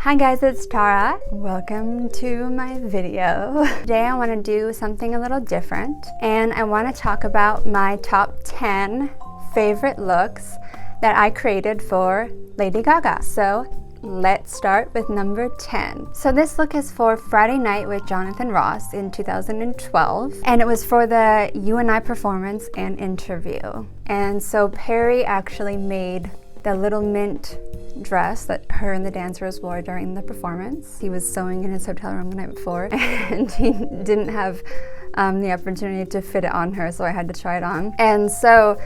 Hi guys, it's Tara. Welcome to my video. Today I want to do something a little different and I want to talk about my top 10 favorite looks that I created for Lady Gaga. So let's start with number 10. So this look is for Friday Night with Jonathan Ross in 2012 and it was for the You and I performance and interview. And so Perry actually made the little mint dress that her and the dancers wore during the performance. He was sewing in his hotel room the night before and he didn't have the opportunity to fit it on her, so I had to try it on. And so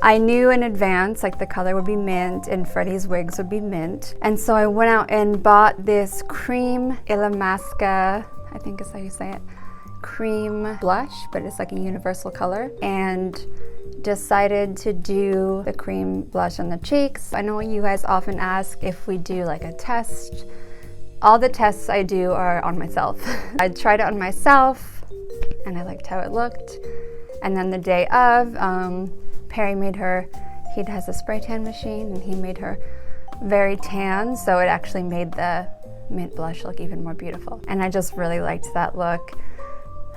I knew in advance like the color would be mint and Freddie's wigs would be mint. And so I went out and bought this cream Illamasqua, I think is how you say it, cream blush, but it's like a universal color, and decided to do the cream blush on the cheeks. I know you guys often ask if we do like a test. All the tests I do are on myself. I tried it on myself and I liked how it looked. And then the day of, Perry made her, he has a spray tan machine and he made her very tan, so it actually made the mint blush look even more beautiful. And I just really liked that look.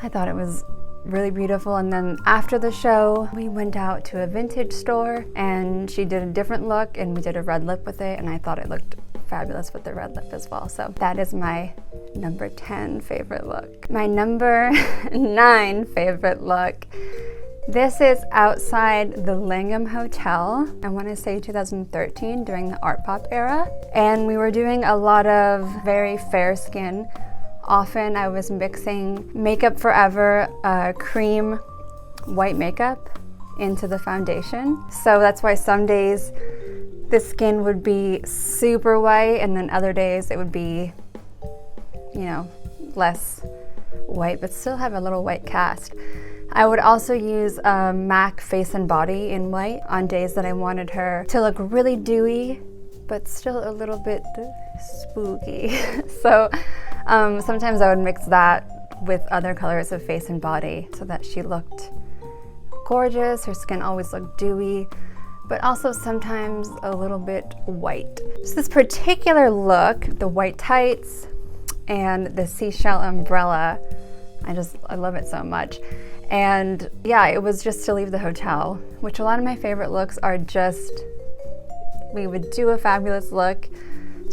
I thought it was really beautiful. And then after the show, we went out to a vintage store and she did a different look and we did a red lip with it, and I thought it looked fabulous with the red lip as well. So that is my number 10 favorite look. My number 9 favorite look. This is outside the Langham Hotel, I want to say 2013, during the Art Pop era. And we were doing a lot of very fair skin. Often I was mixing Makeup Forever cream white makeup into the foundation. So that's why some days the skin would be super white and then other days it would be, you know, less white but still have a little white cast. I would also use MAC Face and Body in white on days that I wanted her to look really dewy but still a little bit spooky. So sometimes I would mix that with other colors of Face and Body so that she looked gorgeous. Her skin always looked dewy, but also sometimes a little bit white. So this particular look, the white tights and the seashell umbrella, I love it so much. And yeah, it was just to leave the hotel, which a lot of my favorite looks are just, we would do a fabulous look.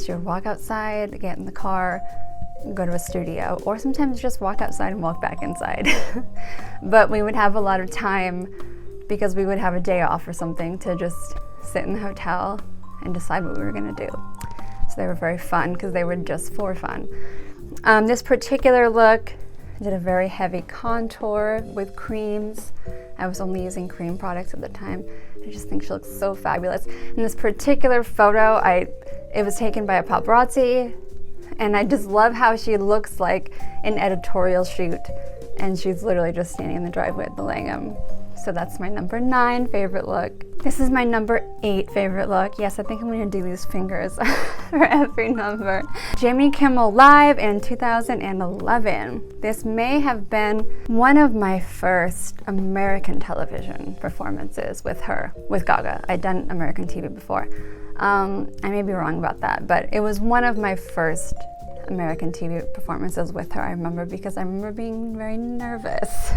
She would walk outside, get in the car, go to a studio, or sometimes just walk outside and walk back inside. But we would have a lot of time because we would have a day off or something to just sit in the hotel and decide what we were gonna do. So they were very fun because they were just for fun. This particular look did a very heavy contour with creams. I was only using cream products at the time. I just think she looks so fabulous. In this particular photo, it was taken by a paparazzi, and I just love how she looks like an editorial shoot, and she's literally just standing in the driveway at the Langham. So that's my number 9 favorite look. This is my number 8 favorite look. Yes, I think I'm gonna do these fingers for every number. Jimmy Kimmel Live in 2011. This may have been one of my first American television performances with her, with Gaga. I'd done American TV before. I may be wrong about that, but it was one of my first American TV performances with her, I remember, because I remember being very nervous.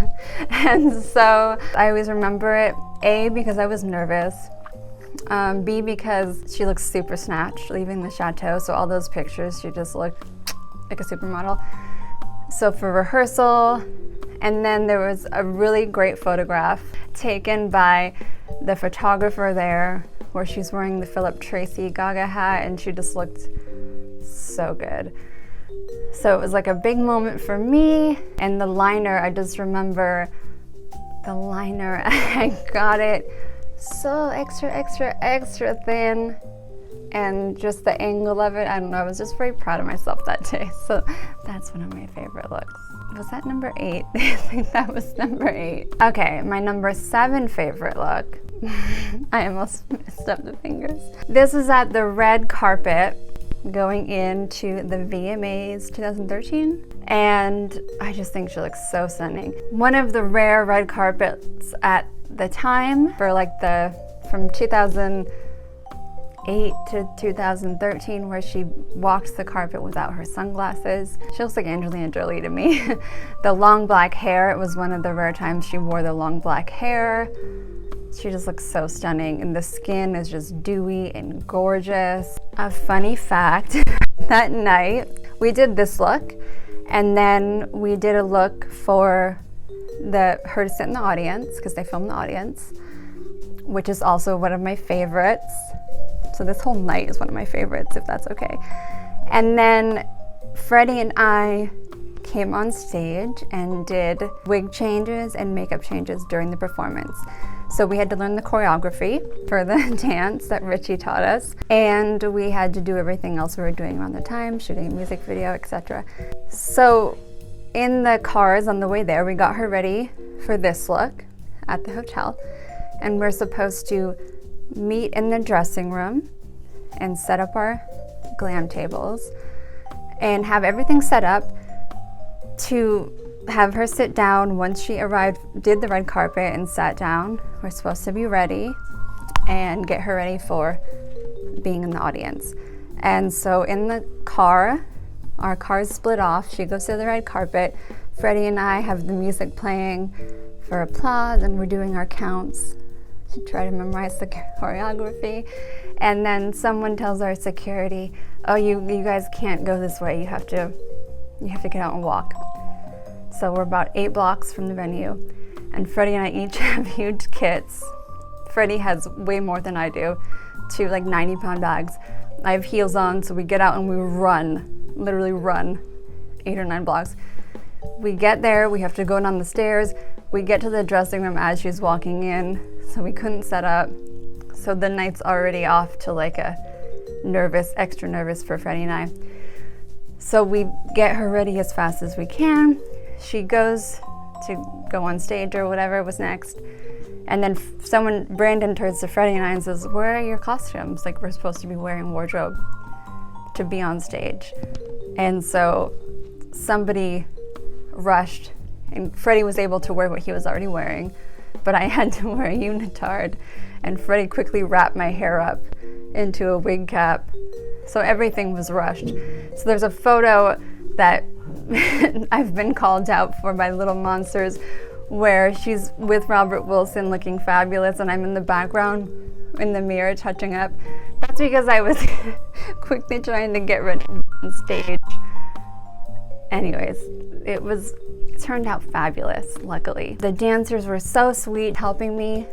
And so I always remember it, A, because I was nervous, B, because she looks super snatched leaving the chateau, so all those pictures she just looked like a supermodel. So for rehearsal, and then there was a really great photograph taken by the photographer there where she's wearing the Philip Tracy Gaga hat and she just looked so good. So it was like a big moment for me. And the liner, I just remember the liner, I got it so extra thin, and just the angle of it, I don't know, I was just very proud of myself that day. So that's one of my favorite looks. Was that number 8? I think that was number 8. Okay, my number 7 favorite look. I almost messed up the fingers. This is at the red carpet going into the VMAs 2013, and I just think she looks so stunning. One of the rare red carpets at the time for like from 2008 2008 to 2013 where she walked the carpet without her sunglasses. She looks like Angelina Jolie to me. The long black hair, it was one of the rare times she wore the long black hair. She just looks so stunning, and the skin is just dewy and gorgeous. A funny fact, that night we did this look, and then we did a look for her to sit in the audience, because they filmed the audience, which is also one of my favorites. So this whole night is one of my favorites, if that's okay. And then Freddie and I came on stage and did wig changes and makeup changes during the performance. So we had to learn the choreography for the dance that Richie taught us, and we had to do everything else we were doing around the time, shooting a music video, etc. So in the cars on the way there, we got her ready for this look at the hotel, and we're supposed to meet in the dressing room and set up our glam tables and have everything set up to have her sit down. Once she arrived, did the red carpet and sat down, we're supposed to be ready and get her ready for being in the audience. And so in the car, our cars split off. She goes to the red carpet. Freddie and I have the music playing for applause, and we're doing our counts to try to memorize the choreography. And then someone tells our security, oh, you guys can't go this way. You have to get out and walk. So we're about 8 blocks from the venue, and Freddie and I each have huge kits. Freddie has way more than I do, 2 like 90-pound bags. I have heels on, so we get out and we run, literally run 8 or 9 blocks. We get there, we have to go down the stairs. We get to the dressing room as she's walking in, so we couldn't set up. So the night's already off to like a nervous, extra nervous for Freddie and I. So we get her ready as fast as we can. She goes to go on stage or whatever was next. And then Brandon turns to Freddie and I and says, where are your costumes? Like, we're supposed to be wearing wardrobe to be on stage. And so somebody rushed, and Freddie was able to wear what he was already wearing, but I had to wear a unitard. And Freddie quickly wrapped my hair up into a wig cap. So everything was rushed. So there's a photo that I've been called out for by Little Monsters where she's with Robert Wilson looking fabulous, and I'm in the background in the mirror touching up. That's because I was quickly trying to get ready on stage. Anyways, it turned out fabulous, luckily. The dancers were so sweet, helping me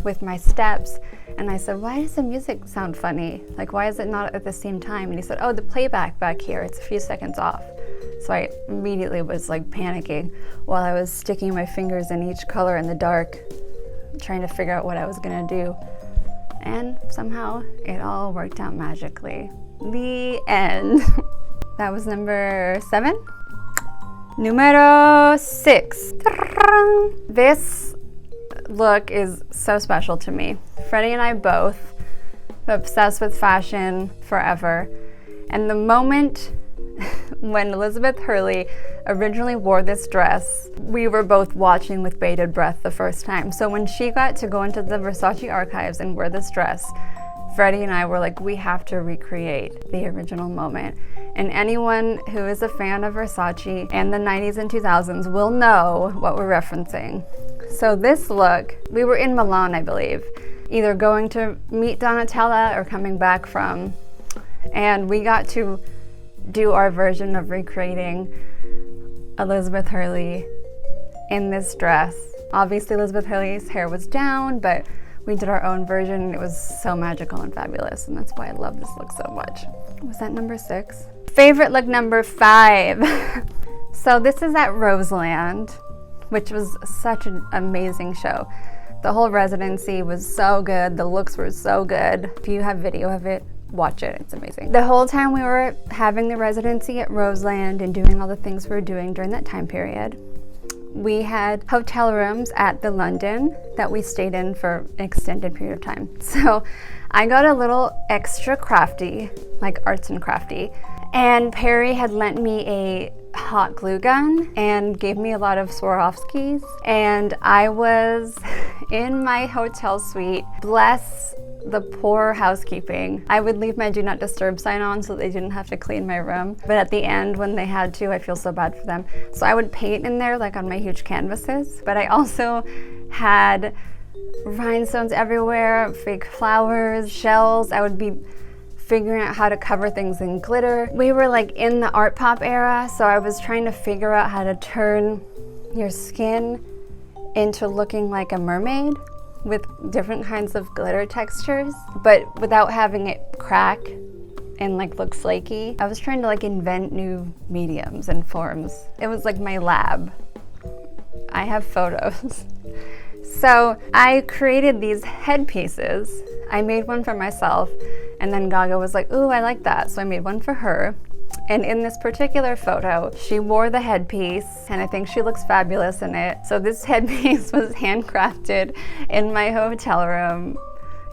with my steps. And I said, why does the music sound funny? Like, why is it not at the same time? And he said, oh, the playback back here, it's a few seconds off. So I immediately was like panicking while I was sticking my fingers in each color in the dark, trying to figure out what I was gonna do. And somehow it all worked out magically. The end. That was number 7. Numero 6. This look is so special to me. Freddie and I both obsessed with fashion forever. And the moment when Elizabeth Hurley originally wore this dress, we were both watching with bated breath the first time. So when she got to go into the Versace archives and wear this dress, Freddie and I were like, we have to recreate the original moment. And anyone who is a fan of Versace and the 90s and 2000s will know what we're referencing. So this look, we were in Milan, I believe, either going to meet Donatella or coming back from, and we got to do our version of recreating Elizabeth Hurley in this dress. Obviously Elizabeth Hurley's hair was down, but we did our own version, and it was so magical and fabulous, and that's why I love this look so much. Was that number 6? Favorite look number 5. So this is at Roseland, which was such an amazing show. The whole residency was so good, the looks were so good. If you have video of it, watch it, it's amazing. The whole time we were having the residency at Roseland and doing all the things we were doing during that time period, we had hotel rooms at the London that we stayed in for an extended period of time. So I got a little extra crafty, like arts and crafty, and Perry had lent me a hot glue gun and gave me a lot of Swarovskis, and I was in my hotel suite, bless the poor housekeeping. I would leave my do not disturb sign on so they didn't have to clean my room. But at the end, when they had to, I feel so bad for them. So I would paint in there, like on my huge canvases. But I also had rhinestones everywhere, fake flowers, shells. I would be figuring out how to cover things in glitter. We were like in the art pop era, so I was trying to figure out how to turn your skin into looking like a mermaid with different kinds of glitter textures, but without having it crack and like look flaky. I was trying to like invent new mediums and forms. It was like my lab. I have photos. So I created these headpieces. I made one for myself, and then Gaga was like, ooh, I like that. So I made one for her. And in this particular photo, she wore the headpiece, and I think she looks fabulous in it. So this headpiece was handcrafted in my hotel room,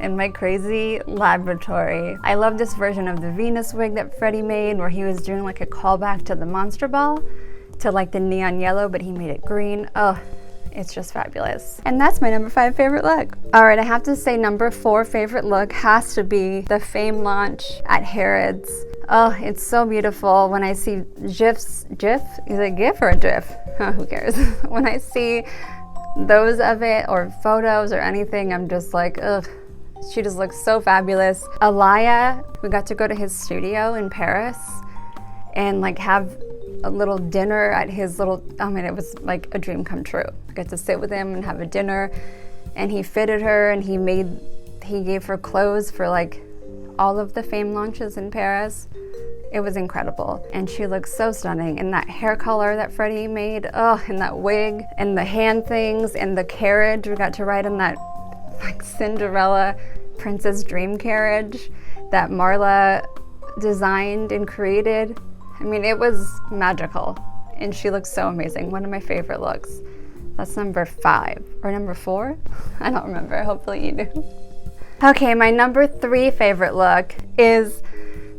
in my crazy laboratory. I love this version of the Venus wig that Freddie made, where he was doing like a callback to the Monster Ball, to like the neon yellow, but he made it green. Oh, it's just fabulous. And that's my number 5 favorite look. All right, I have to say number 4 favorite look has to be the Fame launch at Harrods. Oh, it's so beautiful. When I see GIF? Is it GIF or a GIF? Oh, who cares? When I see those of it or photos or anything, I'm just like, ugh. She just looks so fabulous. Alaya, we got to go to his studio in Paris and like have a little dinner at his little, I mean, it was like a dream come true. I got to sit with him and have a dinner, and he fitted her, and he gave her clothes for like all of the Fame launches in Paris. It was incredible. And she looks so stunning. And that hair color that Freddie made, oh, and that wig, and the hand things, and the carriage. We got to ride in that like Cinderella Princess Dream carriage that Marla designed and created. I mean, it was magical, and she looks so amazing. One of my favorite looks. That's number 5, or number 4? I don't remember, hopefully you do. Okay, my number 3 favorite look is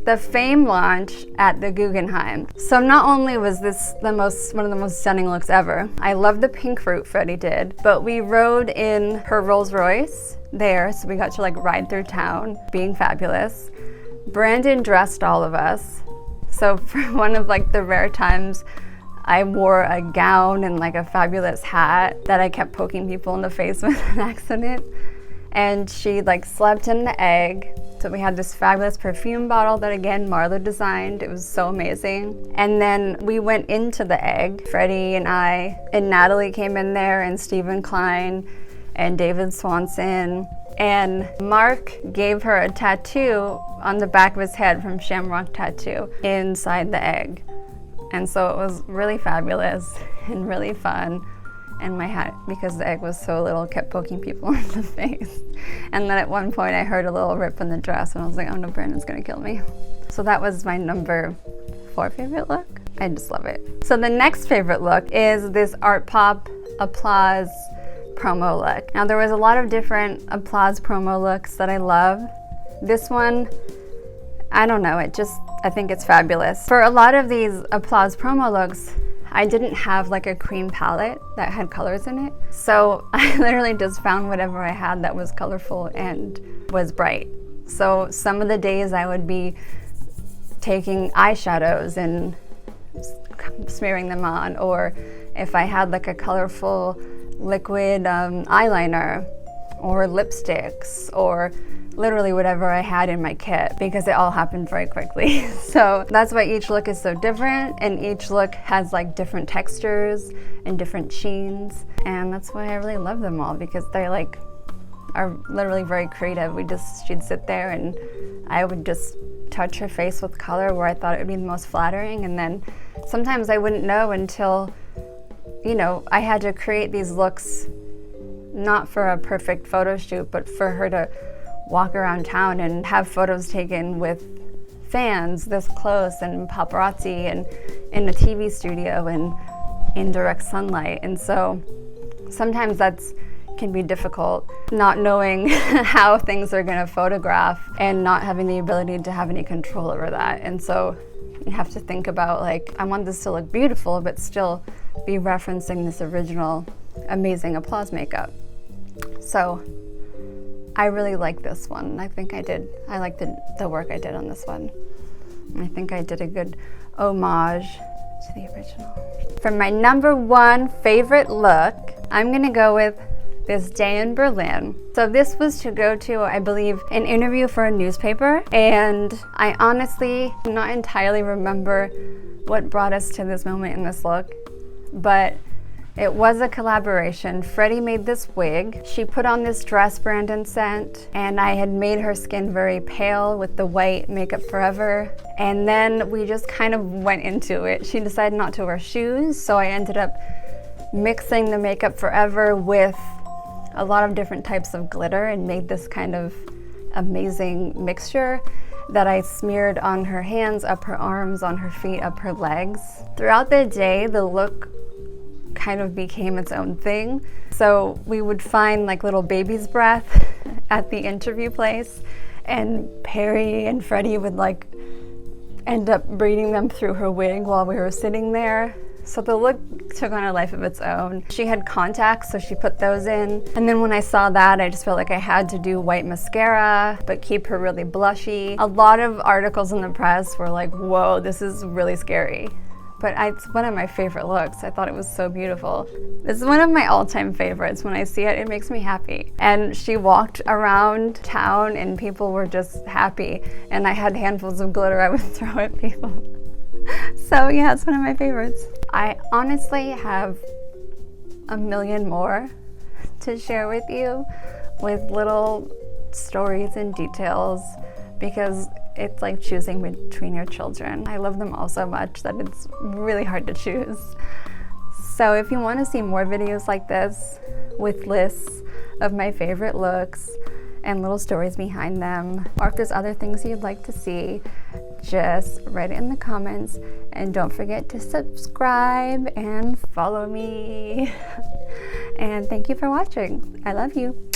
the Fame launch at the Guggenheim. So not only was this one of the most stunning looks ever, I love the pink fruit Freddie did, but we rode in her Rolls Royce there, so we got to like ride through town, being fabulous. Brandon dressed all of us. So for one of like the rare times, I wore a gown and like a fabulous hat that I kept poking people in the face with an accident. And she like slept in the egg. So we had this fabulous perfume bottle that again Marla designed. It was so amazing. And then we went into the egg. Freddie and I and Natalie came in there, and Stephen Klein and David Swanson. And Mark gave her a tattoo on the back of his head from Shamrock Tattoo inside the egg. And so it was really fabulous and really fun. And my hat, because the egg was so little, kept poking people in the face. And then at one point I heard a little rip in the dress, and I was like, oh no, Brandon's gonna kill me. So that was my number 4 favorite look. I just love it. So the next favorite look is this Art Pop Applause promo look. Now there was a lot of different Applause promo looks that I love. This one, I don't know, I think it's fabulous. For a lot of these Applause promo looks, I didn't have like a cream palette that had colors in it. So I literally just found whatever I had that was colorful and was bright. So some of the days I would be taking eyeshadows and smearing them on, or if I had like a colorful liquid eyeliner or lipsticks, or literally whatever I had in my kit, because it all happened very quickly. So that's why each look is so different, and each look has like different textures and different sheens, and that's why I really love them all, because they like are literally very creative. She'd sit there and I would just touch her face with color where I thought it would be the most flattering, and then sometimes I wouldn't know until, you know, I had to create these looks not for a perfect photo shoot, but for her to walk around town and have photos taken with fans this close, and paparazzi, and in a TV studio and in direct sunlight. And so sometimes that's can be difficult, not knowing how things are going to photograph and not having the ability to have any control over that. And so you have to think about, like, I want this to look beautiful but still be referencing this original amazing Applause makeup. So I really like this one. I like the work I did on this one. I think I did a good homage to the original. For my number 1 favorite look, I'm gonna go with this day in Berlin. So this was to go to, I believe, an interview for a newspaper, and I honestly do not entirely remember what brought us to this moment in this look, but it was a collaboration. Freddie made this wig. She put on this dress Brandon sent, and I had made her skin very pale with the white Makeup Forever. And then we just kind of went into it. She decided not to wear shoes, so I ended up mixing the Makeup Forever with a lot of different types of glitter and made this kind of amazing mixture that I smeared on her hands, up her arms, on her feet, up her legs. Throughout the day, the look kind of became its own thing. So we would find like little baby's breath at the interview place, and Perry and Freddie would like end up breathing them through her wig while we were sitting there. So the look took on a life of its own. She had contacts, so she put those in. And then when I saw that, I just felt like I had to do white mascara, but keep her really blushy. A lot of articles in the press were like, whoa, this is really scary. But it's one of my favorite looks. I thought it was so beautiful. This is one of my all-time favorites. When I see it, it makes me happy. And she walked around town and people were just happy. And I had handfuls of glitter I would throw at people. So yeah, it's one of my favorites. I honestly have a million more to share with you, with little stories and details, because it's like choosing between your children. I love them all so much that it's really hard to choose. So if you want to see more videos like this with lists of my favorite looks and little stories behind them, or if there's other things you'd like to see, just write it in the comments, and don't forget to subscribe and follow me. And thank you for watching. I love you.